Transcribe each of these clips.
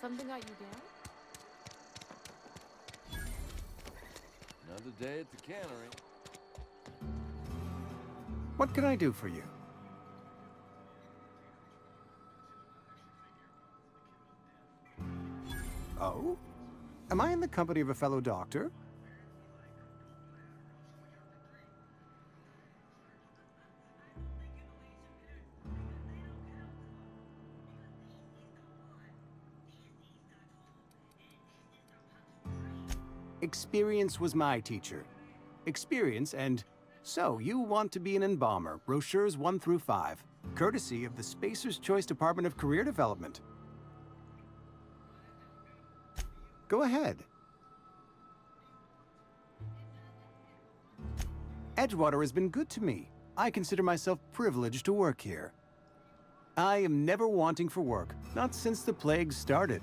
Something got you down? Another day at the cannery. What can I do for you? Oh? Am I in the company of a fellow doctor? Experience was my teacher. Experience and... So, you want to be an embalmer, brochures 1 through 5, courtesy of the Spacer's Choice Department of Career Development. Go ahead. Edgewater has been good to me. I consider myself privileged to work here. I am never wanting for work, not since the plague started.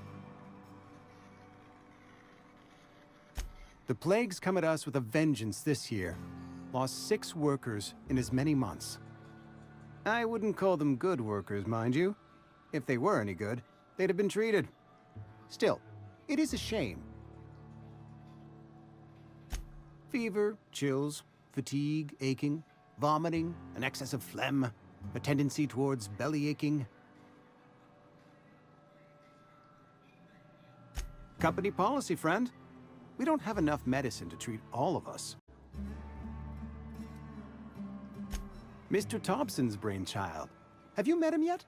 The plague's come at us with a vengeance this year. Lost 6 workers in as many months. I wouldn't call them good workers, mind you. If they were any good, they'd have been treated. Still, it is a shame. Fever, chills, fatigue, aching, vomiting, an excess of phlegm, a tendency towards belly aching. Company policy, friend. We don't have enough medicine to treat all of us. Mr. Thompson's brainchild. Have you met him yet?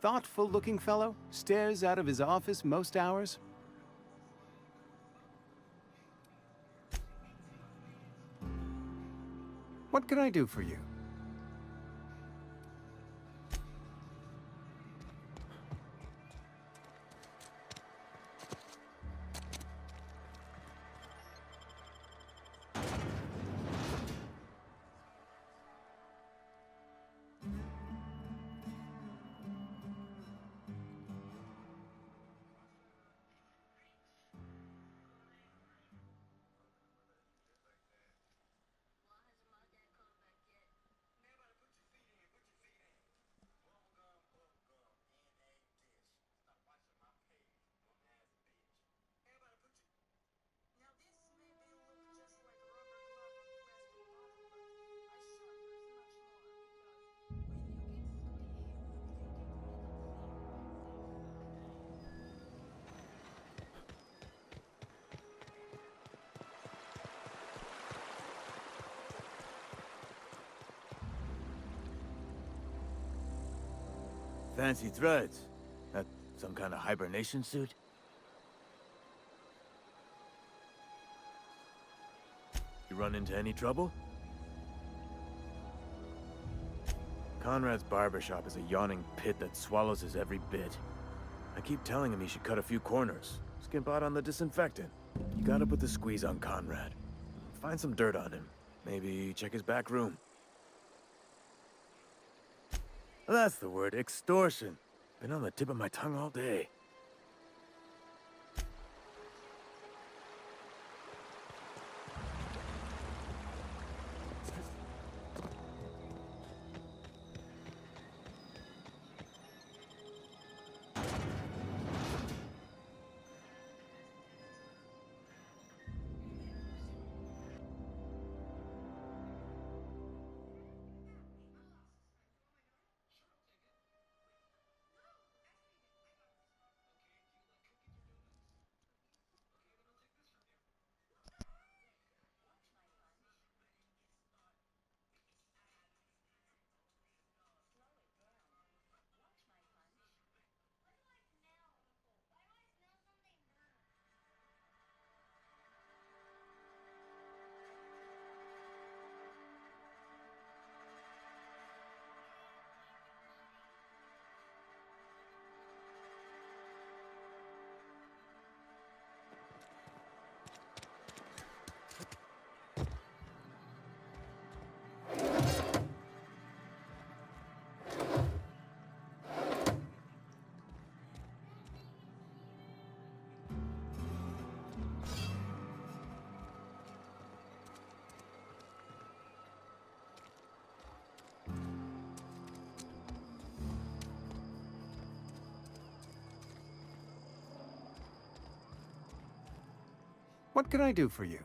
Thoughtful-looking fellow, stares out of his office most hours. What can I do for you? Fancy threads. That some kind of hibernation suit? You run into any trouble? Conrad's barbershop is a yawning pit that swallows his every bit. I keep telling him he should cut a few corners. Skimp out on the disinfectant. You gotta put the squeeze on Conrad. Find some dirt on him. Maybe check his back room. That's the word, extortion. Been on the tip of my tongue all day. What can I do for you?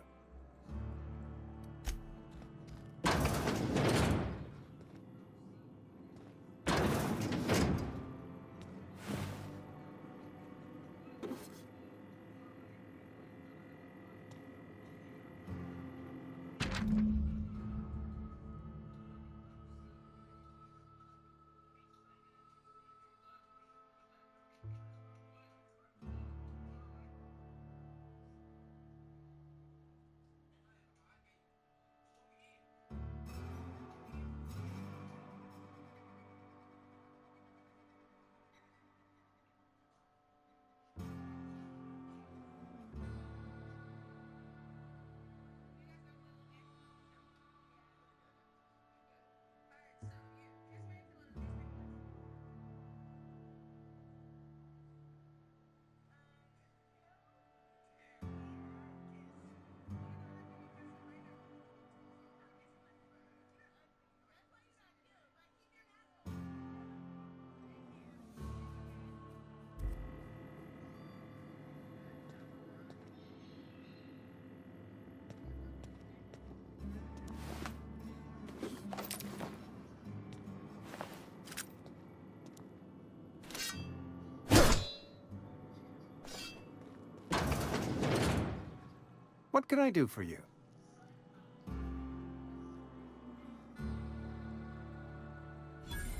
What can I do for you?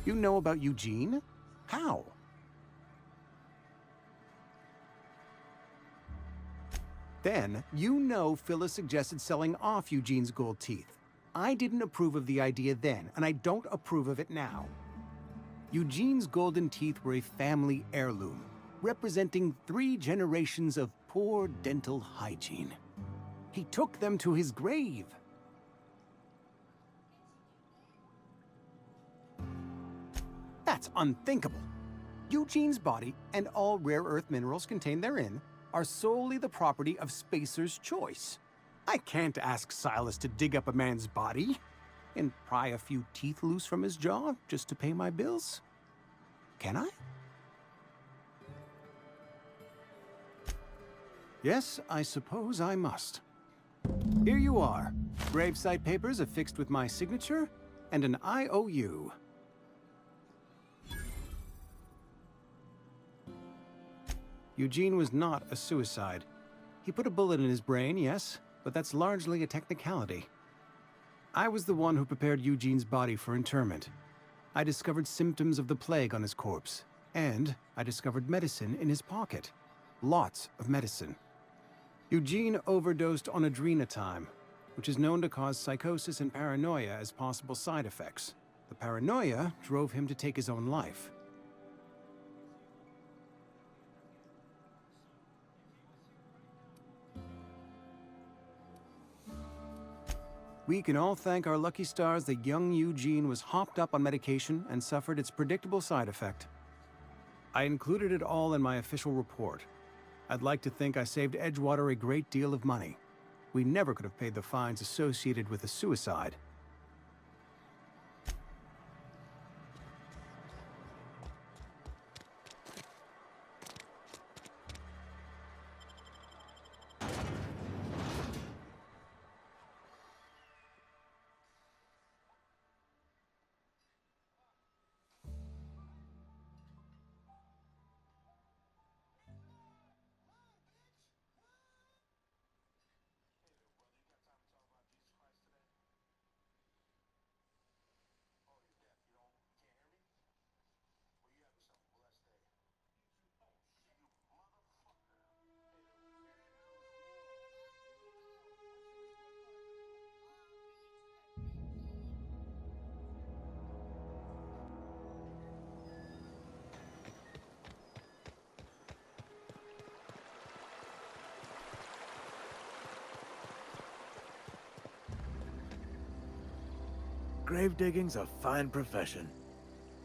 You know about Eugene? How? Then, you know Phyllis suggested selling off Eugene's gold teeth. I didn't approve of the idea then, and I don't approve of it now. Eugene's golden teeth were a family heirloom, representing 3 generations of poor dental hygiene. He took them to his grave. That's unthinkable. Eugene's body and all rare earth minerals contained therein are solely the property of Spacer's choice. I can't ask Silas to dig up a man's body and pry a few teeth loose from his jaw just to pay my bills. Can I? Yes, I suppose I must. Here you are. Gravesite papers affixed with my signature and an IOU. Eugene was not a suicide. He put a bullet in his brain, yes, but that's largely a technicality. I was the one who prepared Eugene's body for interment. I discovered symptoms of the plague on his corpse, and I discovered medicine in his pocket. Lots of medicine. Eugene overdosed on adrenatime, which is known to cause psychosis and paranoia as possible side effects. The paranoia drove him to take his own life. We can all thank our lucky stars that young Eugene was hopped up on medication and suffered its predictable side effect. I included it all in my official report. I'd like to think I saved Edgewater a great deal of money. We never could have paid the fines associated with a suicide. Grave digging's a fine profession.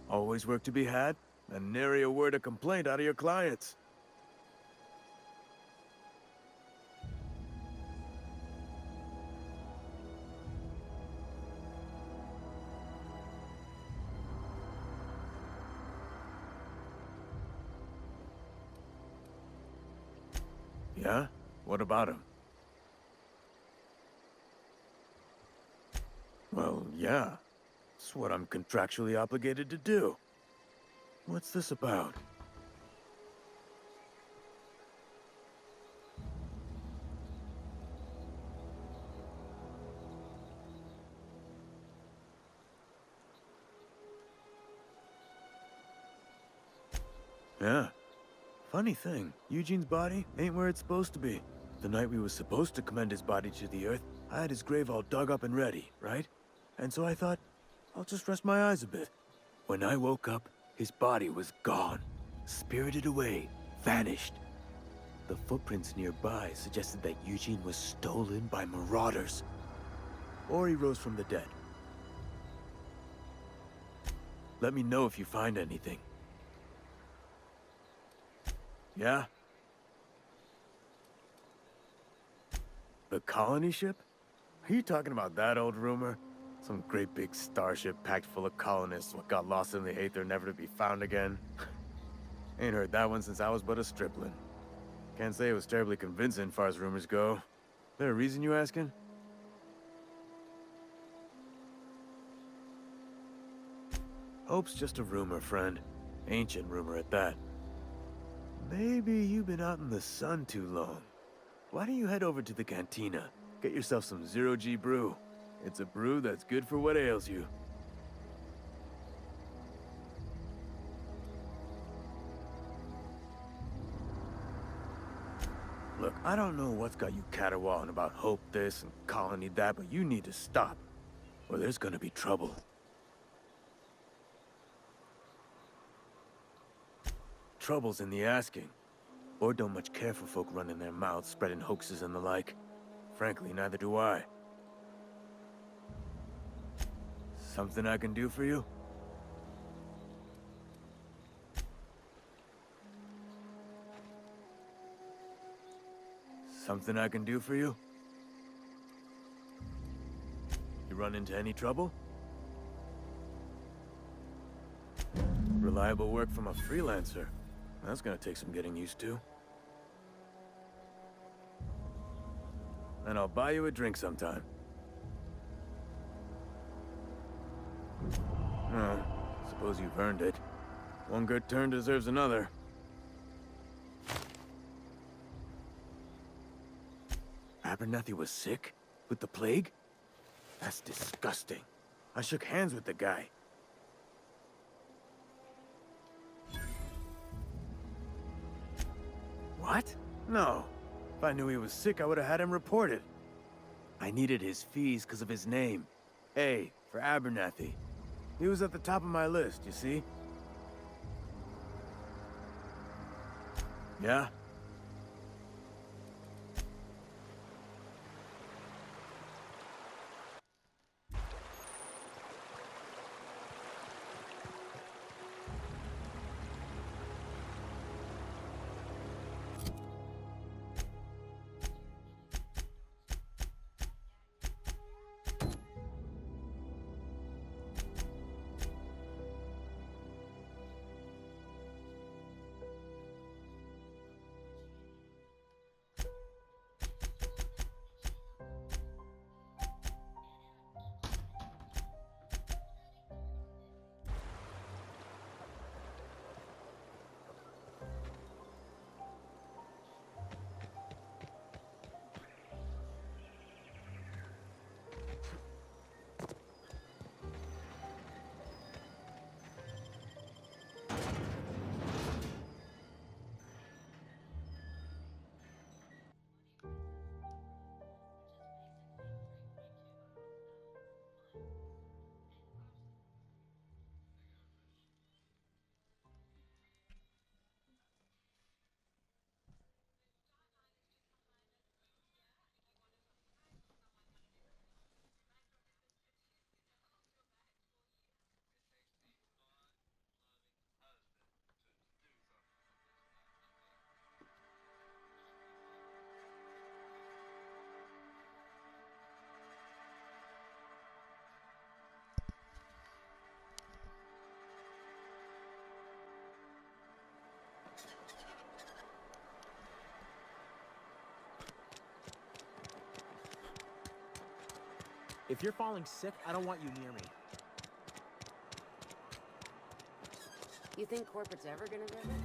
Always work to be had, and nary a word of complaint out of your clients. Yeah? What about him? Yeah, it's what I'm contractually obligated to do. What's this about? Yeah. Funny thing, Eugene's body ain't where it's supposed to be. The night we was supposed to commend his body to the earth, I had his grave all dug up and ready, right? And so I thought, I'll just rest my eyes a bit. When I woke up, his body was gone. Spirited away, vanished. The footprints nearby suggested that Eugene was stolen by marauders. Or he rose from the dead. Let me know if you find anything. Yeah? The colony ship? Are you talking about that old rumor? Some great big starship packed full of colonists what got lost in the aether never to be found again? Ain't heard that one since I was but a stripling. Can't say it was terribly convincing far as rumors go. There a reason you asking? Hope's just a rumor, friend. Ancient rumor at that. Maybe you've been out in the sun too long. Why don't you head over to the cantina? Get yourself some Zero-G brew. It's a brew that's good for what ails you. Look, I don't know what's got you caterwauling about Hope this and Colony that, but you need to stop, or there's gonna be trouble. Trouble's in the asking. Or don't much care for folk running their mouths, spreading hoaxes and the like. Frankly, neither do I. Something I can do for you? Something I can do for you? You run into any trouble? Reliable work from a freelancer. That's gonna take some getting used to. And I'll buy you a drink sometime. Well, suppose you've earned it. One good turn deserves another. Abernathy was sick? With the plague? That's disgusting. I shook hands with the guy. What? No. If I knew he was sick, I would have had him reported. I needed his fees because of his name. A, for Abernathy. He was at the top of my list, you see? Yeah? If you're falling sick, I don't want you near me. You think corporate's ever gonna visit?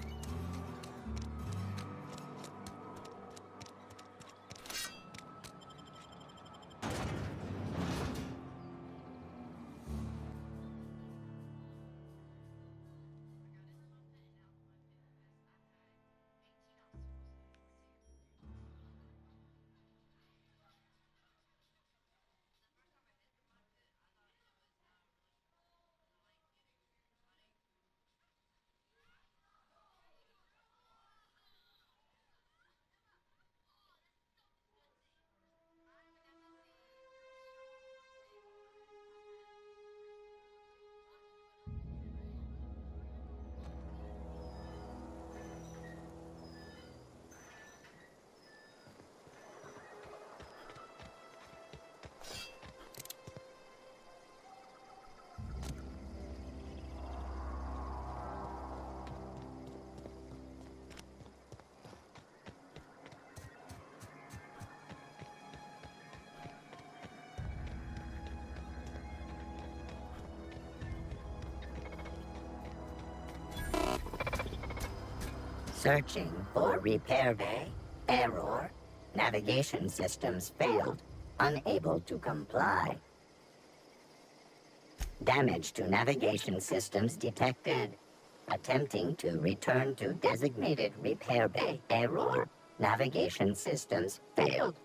Searching for repair bay. Error. Navigation systems failed. Unable to comply. Damage to navigation systems detected. Attempting to return to designated repair bay. Error. Navigation systems failed.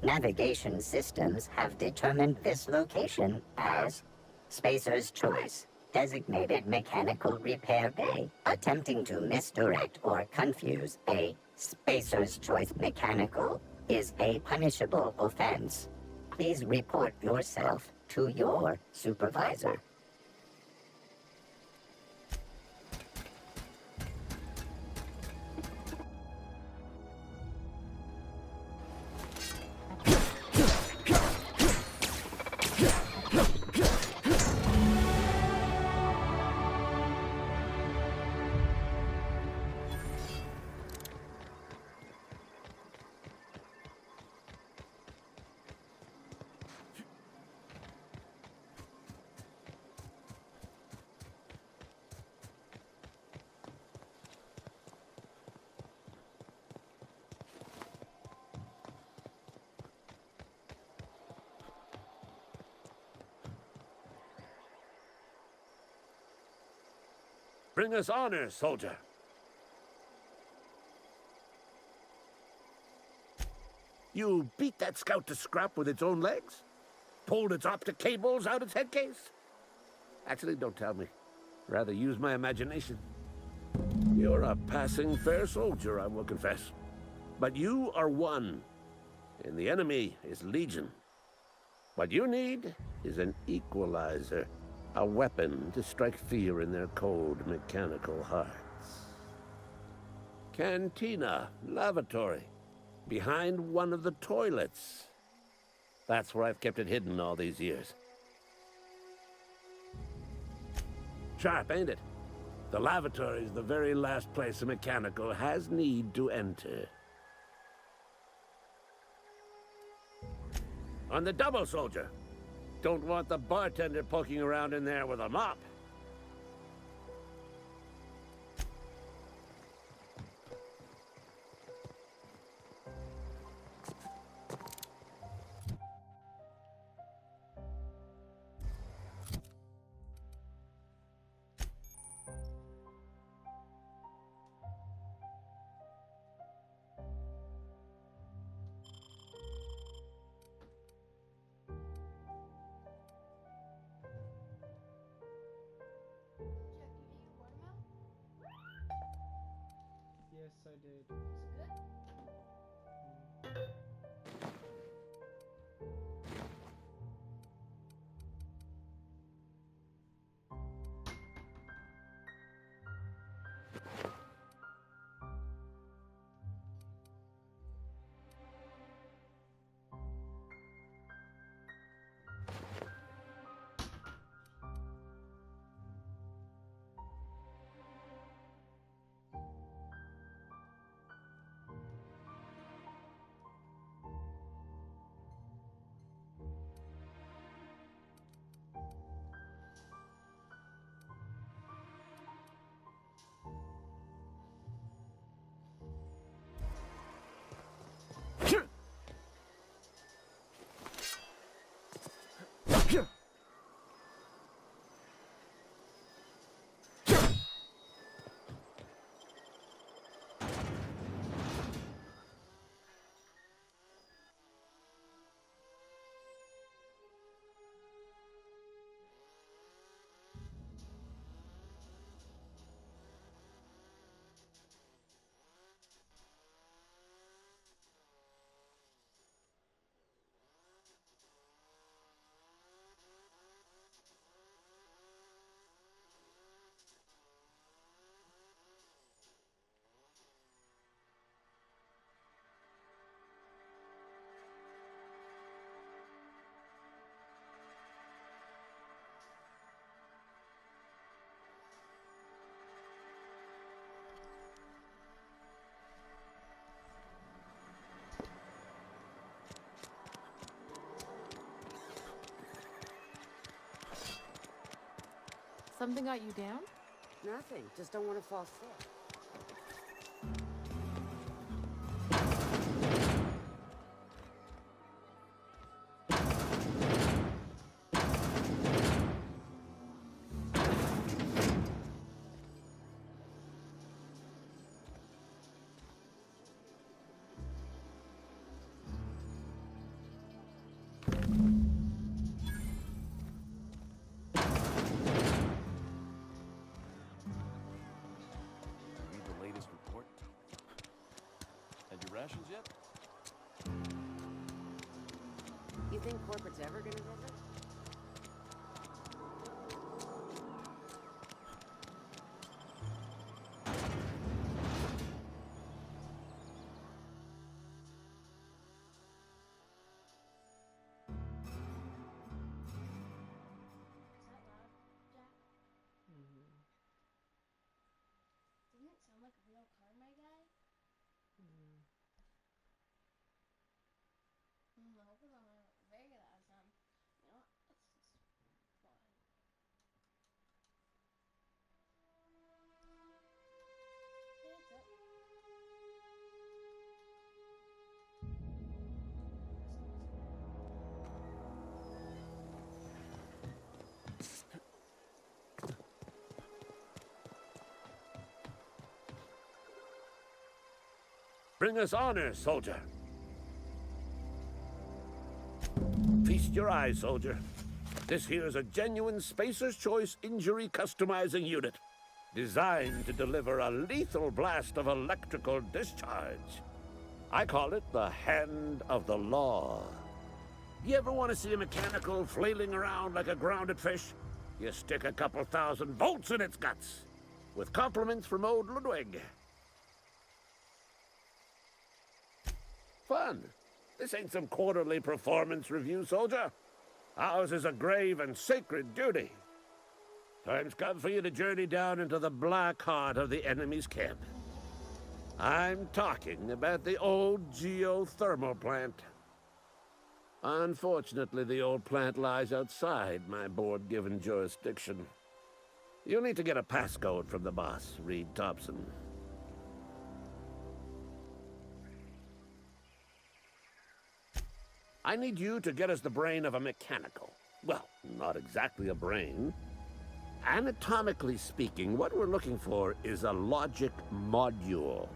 Navigation systems have determined this location as Spacer's Choice. Designated mechanical repair bay. Attempting to misdirect or confuse a Spacer's Choice mechanical is a punishable offense. Please report yourself to your supervisor. Bring us honor, soldier. You beat that scout to scrap with its own legs? Pulled its optic cables out its head case? Actually, don't tell me. Rather use my imagination. You're a passing fair soldier, I will confess. But you are one, and the enemy is legion. What you need is an equalizer. A weapon to strike fear in their cold, mechanical hearts. Cantina, lavatory, behind one of the toilets. That's where I've kept it hidden all these years. Sharp, ain't it? The lavatory is the very last place a mechanical has need to enter. On the double, soldier. Don't want the bartender poking around in there with a mop. Yes, I did. Something got you down? Nothing. Just don't want to fall sick. Read the latest report? Had your rations yet? You think corporate's ever gonna visit? Doesn't it sound like a real car, my guy? I hope it's not very good at some. You know, it's just fun. Hey, what's up? Bring us honor, soldier. Feast your eyes, soldier. This here's a genuine Spacer's Choice injury customizing unit, designed to deliver a lethal blast of electrical discharge. I call it the Hand of the Law. You ever want to see a mechanical flailing around like a grounded fish? You stick a couple thousand volts in its guts. With compliments from old Ludwig. Fun. This ain't some quarterly performance review, soldier. Ours is a grave and sacred duty. Time's come for you to journey down into the black heart of the enemy's camp. I'm talking about the old geothermal plant. Unfortunately, the old plant lies outside my board-given jurisdiction. You'll need to get a passcode from the boss, Reed Thompson. I need you to get us the brain of a mechanical. Well, not exactly a brain. Anatomically speaking, what we're looking for is a logic module.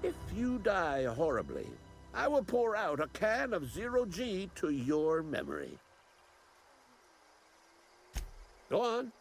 If you die horribly, I will pour out a can of zero-G to your memory. Go on.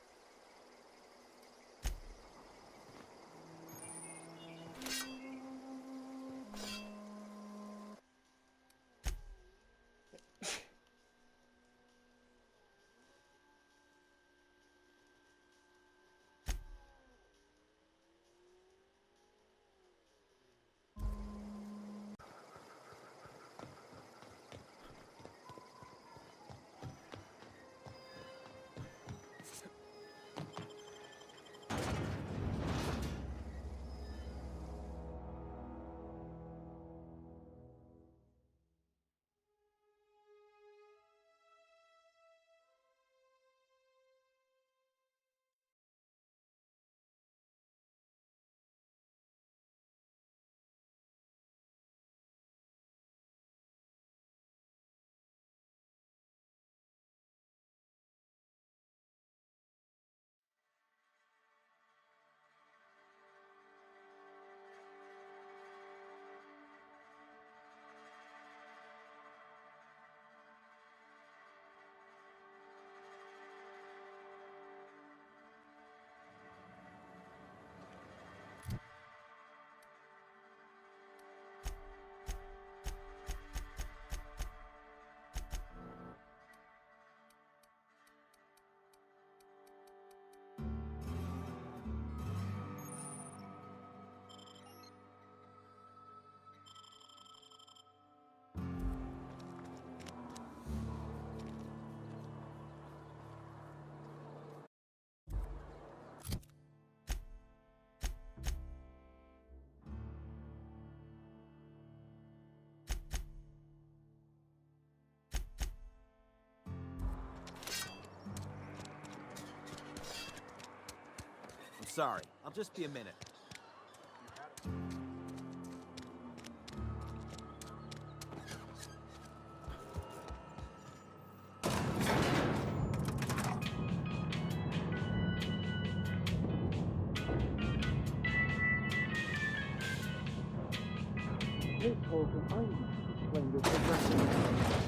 sorry. I'll just be a minute.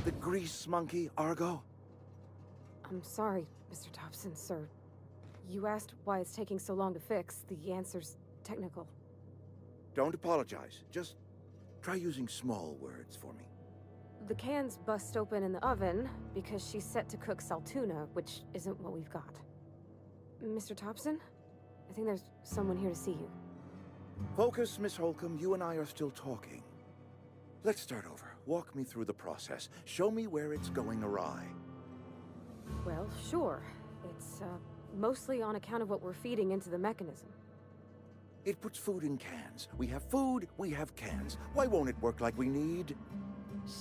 The grease monkey, Argo? I'm sorry, Mr. Thompson, sir. You asked why it's taking so long to fix. The answer's technical. Don't apologize. Just try using small words for me. The cans bust open in the oven because she's set to cook saltuna, which isn't what we've got. Mr. Thompson? I think there's someone here to see you. Focus, Miss Holcomb. You and I are still talking. Let's start over. Walk me through the process. Show me where it's going awry. Well, sure. It's, mostly on account of what we're feeding into the mechanism. It puts food in cans. We have food, we have cans. Why won't it work like we need?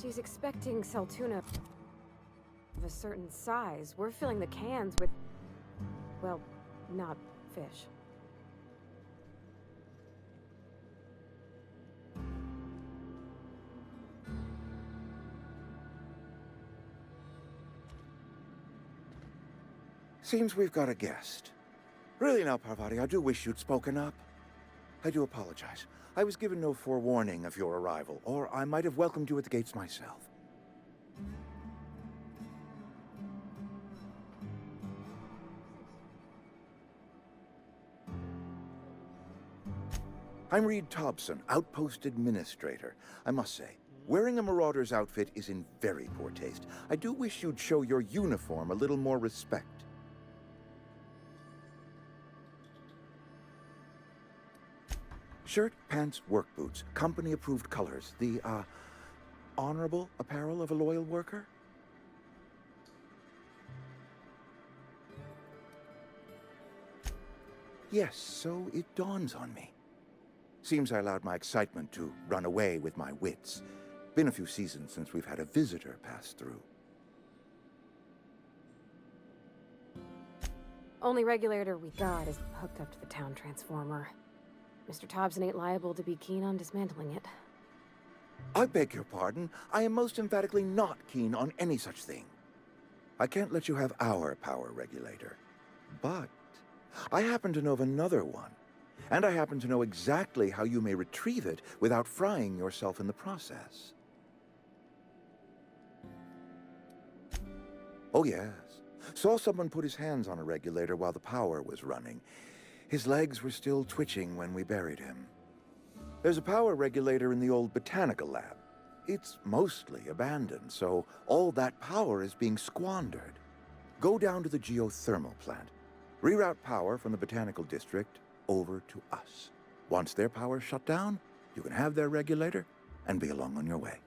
She's expecting saltuna of a certain size. We're filling the cans with, well, not fish. Seems we've got a guest. Really now, Parvati, I do wish you'd spoken up. I do apologize. I was given no forewarning of your arrival, or I might have welcomed you at the gates myself. I'm Reed Thompson, Outpost Administrator. I must say, wearing a Marauder's outfit is in very poor taste. I do wish you'd show your uniform a little more respect. Shirt, pants, work boots, company-approved colors. The, honorable apparel of a loyal worker? Yes, so it dawns on me. Seems I allowed my excitement to run away with my wits. Been a few seasons since we've had a visitor pass through. Only regulator we got is hooked up to the town transformer. Mr. Thompson ain't liable to be keen on dismantling it. I beg your pardon. I am most emphatically not keen on any such thing. I can't let you have our power regulator. But I happen to know of another one. And I happen to know exactly how you may retrieve it without frying yourself in the process. Oh, yes. Saw someone put his hands on a regulator while the power was running. His legs were still twitching when we buried him. There's a power regulator in the old botanical lab. It's mostly abandoned, so all that power is being squandered. Go down to the geothermal plant. Reroute power from the botanical district over to us. Once their power's shut down, you can have their regulator and be along on your way.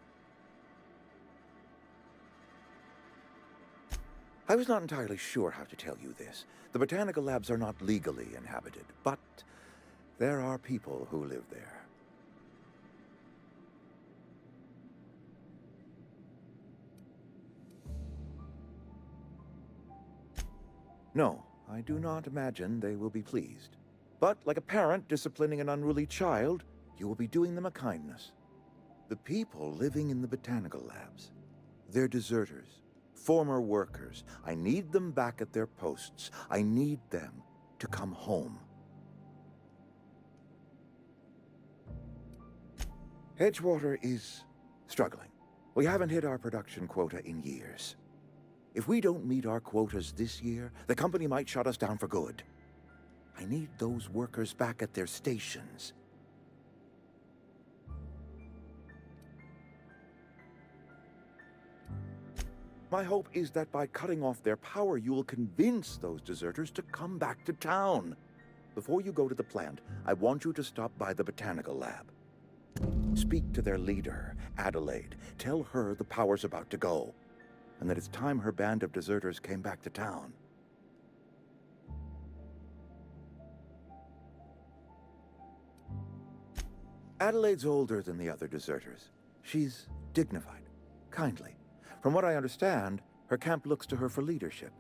I was not entirely sure how to tell you this. The botanical labs are not legally inhabited, but there are people who live there. No, I do not imagine they will be pleased. But like a parent disciplining an unruly child, you will be doing them a kindness. The people living in the botanical labs, they're deserters. Former workers. I need them back at their posts. I need them to come home. Edgewater is struggling. We haven't hit our production quota in years. If we don't meet our quotas this year, the company might shut us down for good. I need those workers back at their stations. My hope is that by cutting off their power, you will convince those deserters to come back to town. Before you go to the plant, I want you to stop by the botanical lab. Speak to their leader, Adelaide. Tell her the power's about to go, and that it's time her band of deserters came back to town. Adelaide's older than the other deserters. She's dignified, kindly. From what I understand, her camp looks to her for leadership.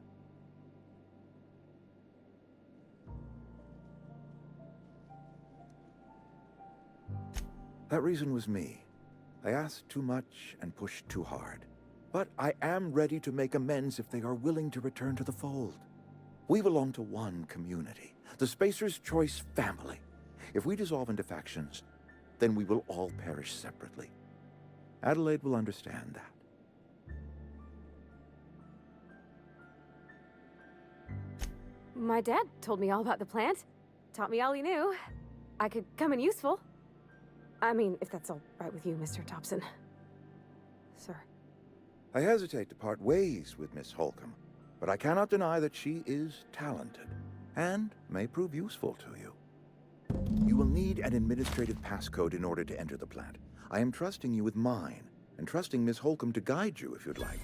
That reason was me. I asked too much and pushed too hard. But I am ready to make amends if they are willing to return to the fold. We belong to one community, the Spacer's Choice family. If we dissolve into factions, then we will all perish separately. Adelaide will understand that. My dad told me all about the plant. Taught me all he knew. I could come in useful. I mean, if that's all right with you, Mr. Thompson. Sir. I hesitate to part ways with Miss Holcomb, but I cannot deny that she is talented and may prove useful to you. You will need an administrative passcode in order to enter the plant. I am trusting you with mine, and trusting Miss Holcomb to guide you if you'd like.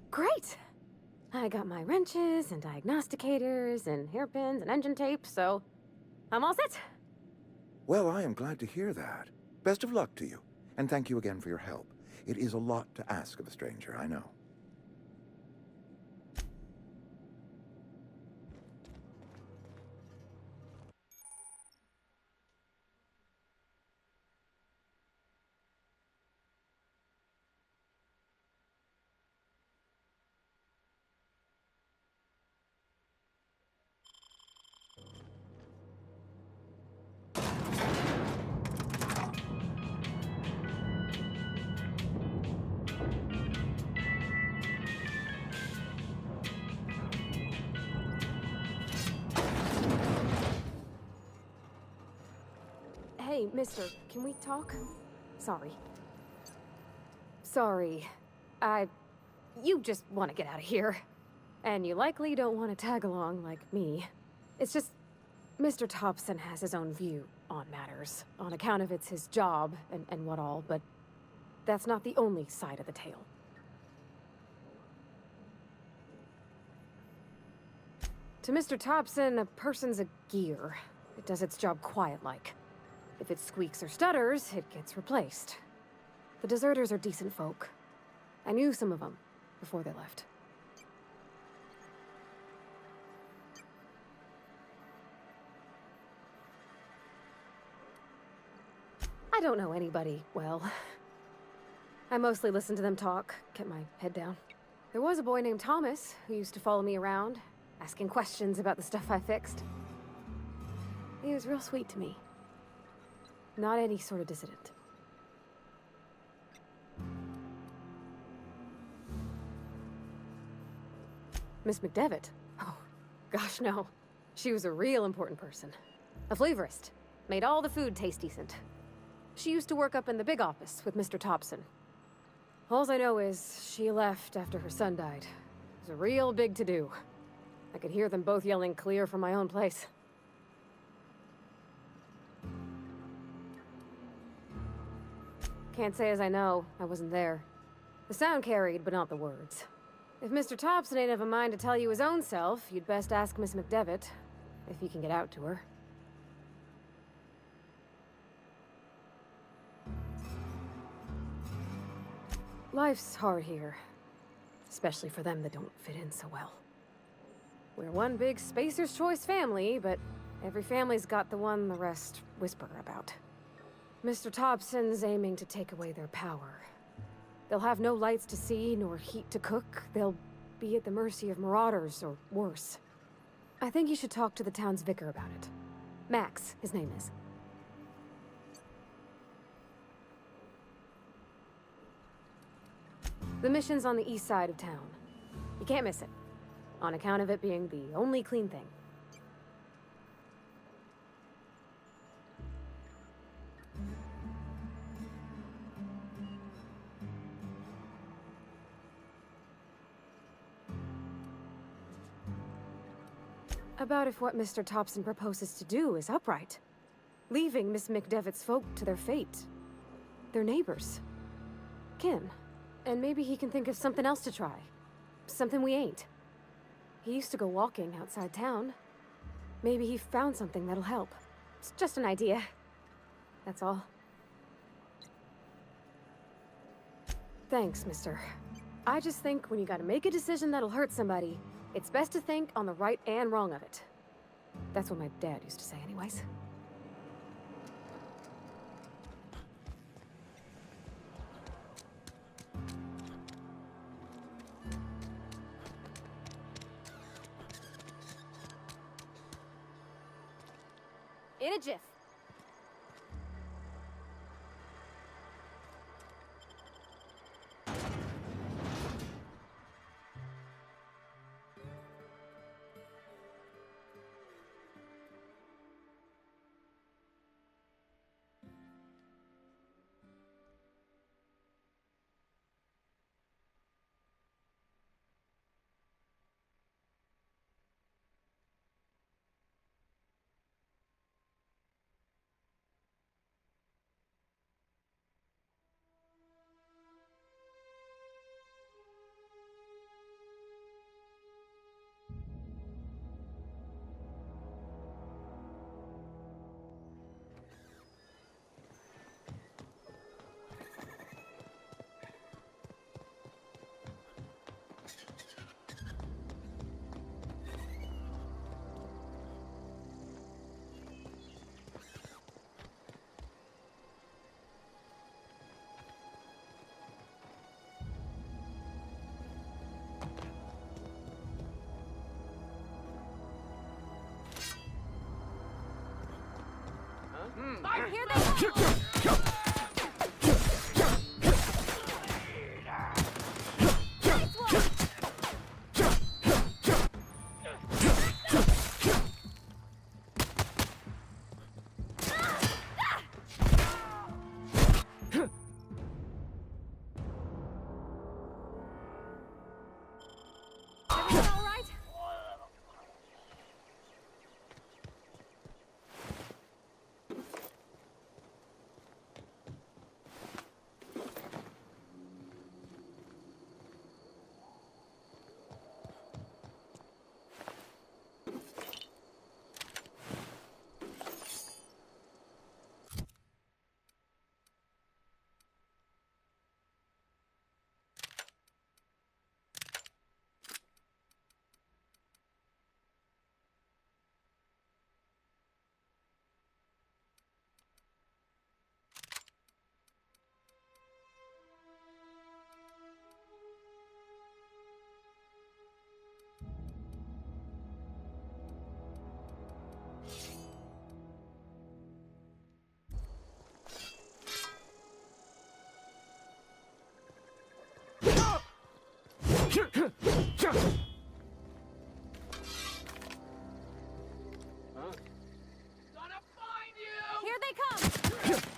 Great! I got my wrenches and diagnosticators and hairpins and engine tape, so I'm all set. Well, I am glad to hear that. Best of luck to you, and thank you again for your help. It is a lot to ask of a stranger, I know. Hey, mister, can we talk? Sorry. Sorry. You just want to get out of here. And you likely don't want to tag along like me. It's just, Mr. Thompson has his own view on matters, on account of it's his job and what all, but that's not the only side of the tale. To Mr. Thompson, a person's a gear. It does its job quiet-like. If it squeaks or stutters, it gets replaced. The deserters are decent folk. I knew some of them before they left. I don't know anybody well. I mostly listen to them talk, kept my head down. There was a boy named Thomas who used to follow me around, asking questions about the stuff I fixed. He was real sweet to me. Not any sort of dissident. Miss McDevitt? Oh, gosh, no. She was a real important person. A flavorist. Made all the food taste decent. She used to work up in the big office with Mr. Thompson. Alls I know is she left after her son died. It was a real big to-do. I could hear them both yelling clear from my own place. Can't say as I know. I wasn't there. The sound carried, but not the words. If Mr. Thompson ain't of a mind to tell you his own self, you'd best ask Miss McDevitt, if you can get out to her. Life's hard here. Especially for them that don't fit in so well. We're one big Spacer's Choice family, but every family's got the one the rest whisper about. Mr. Thompson's aiming to take away their power. They'll have no lights to see, nor heat to cook. They'll be at the mercy of marauders, or worse. I think you should talk to the town's vicar about it. Max, his name is. The mission's on the east side of town. You can't miss it, on account of it being the only clean thing. About if what Mr. Thompson proposes to do is upright. Leaving Miss McDevitt's folk to their fate. Their neighbors. Kin. And maybe he can think of something else to try. Something we ain't. He used to go walking outside town. Maybe he found something that'll help. It's just an idea. That's all. Thanks, mister. I just think when you gotta make a decision that'll hurt somebody, it's best to think on the right and wrong of it. That's what my dad used to say anyways. In a jiff. Here they come! Everyone all right? Here they come!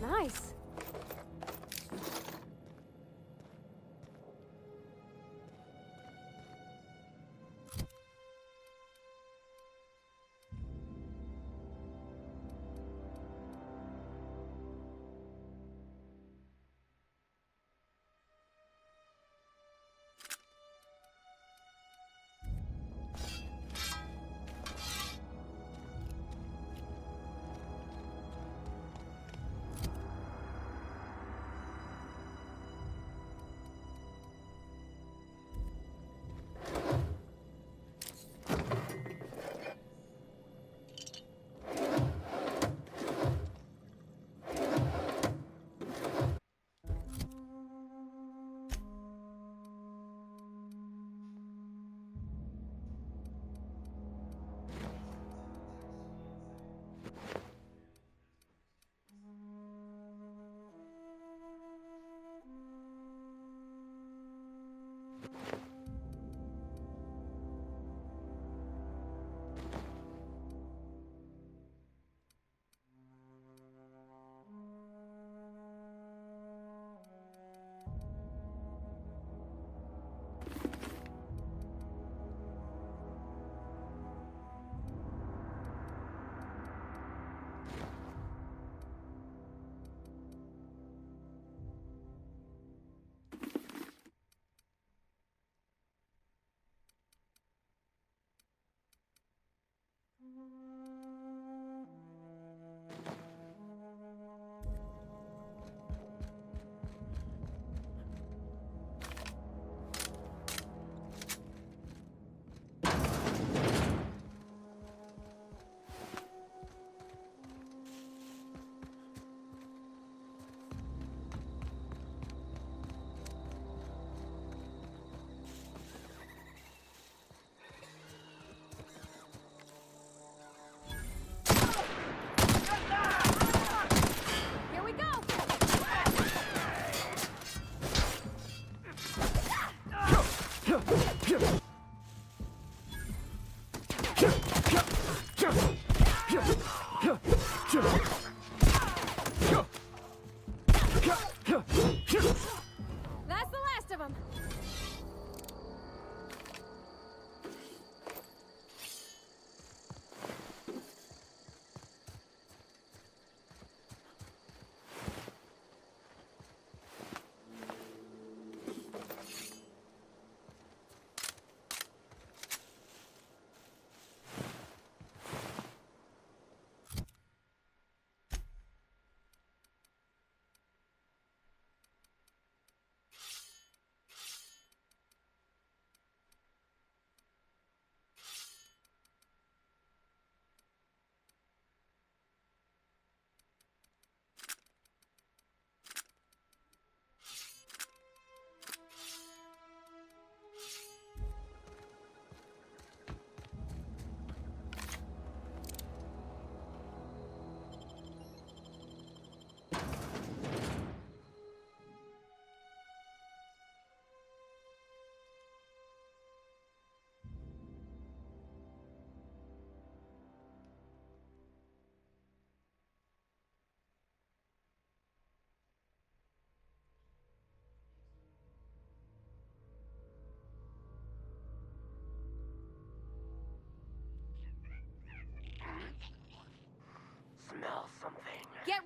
Nice.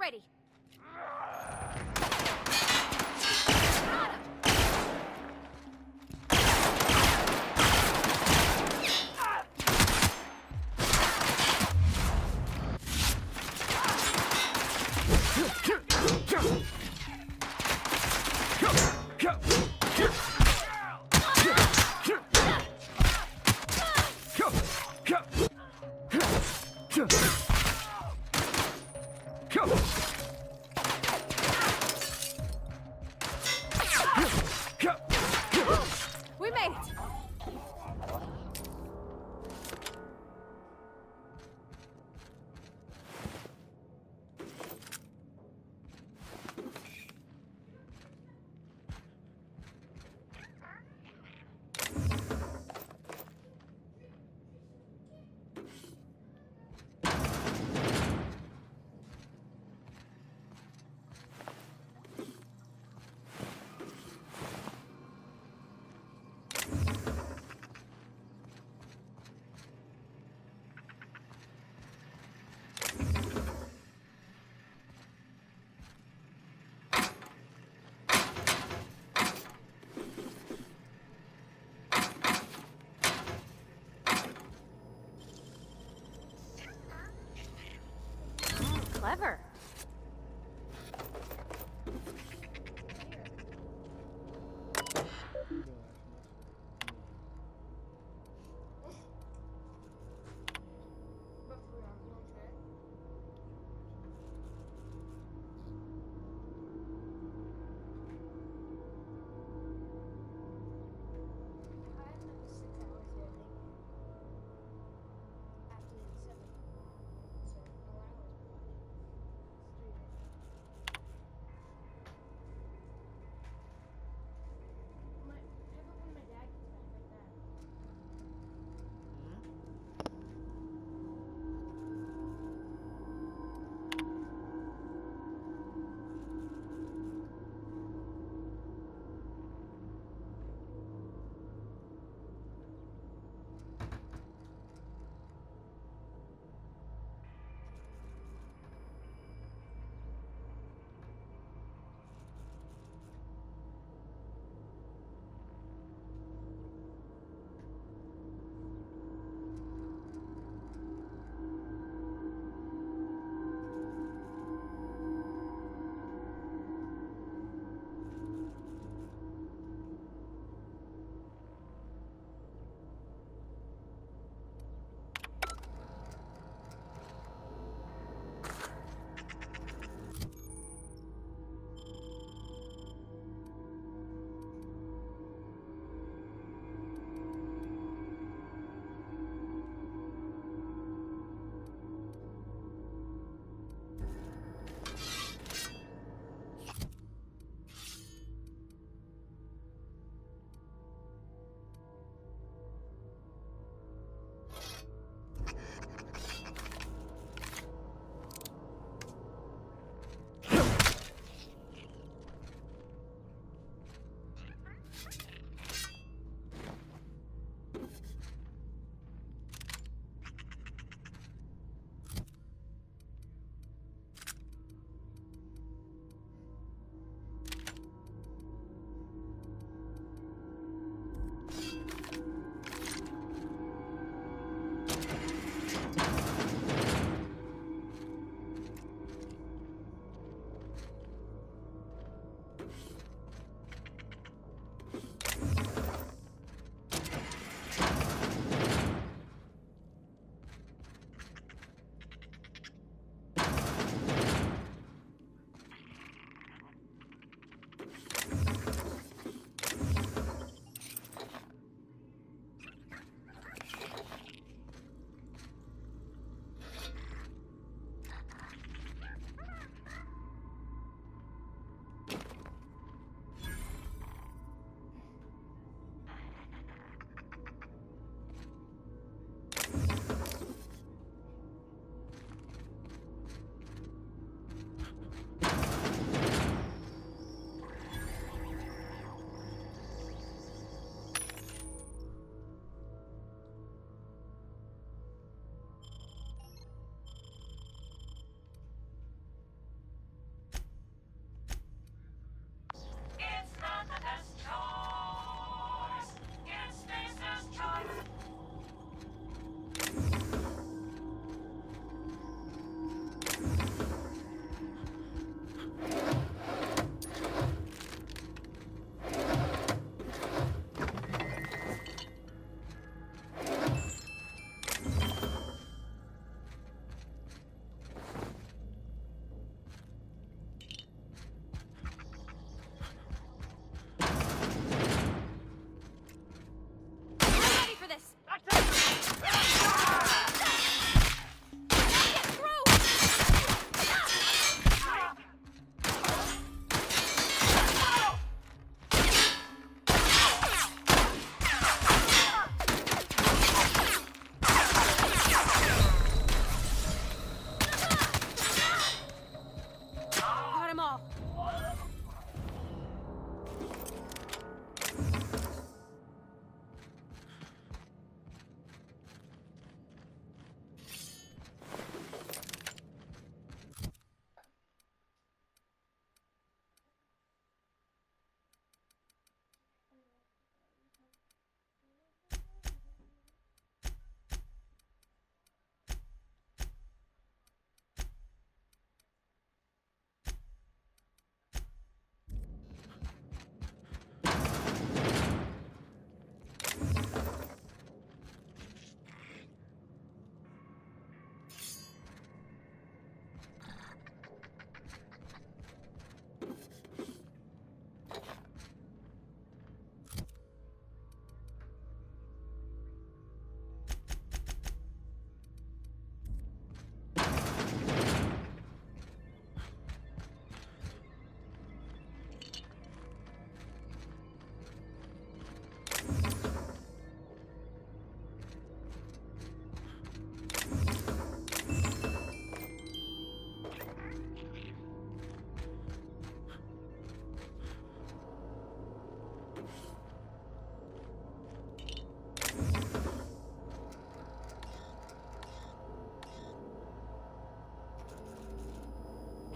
ready.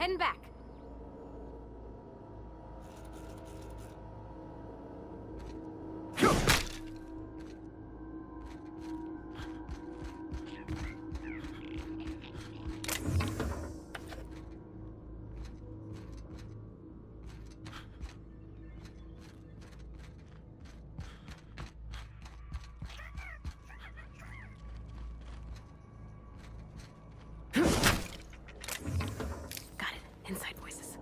Heading back. Got it. Inside voices.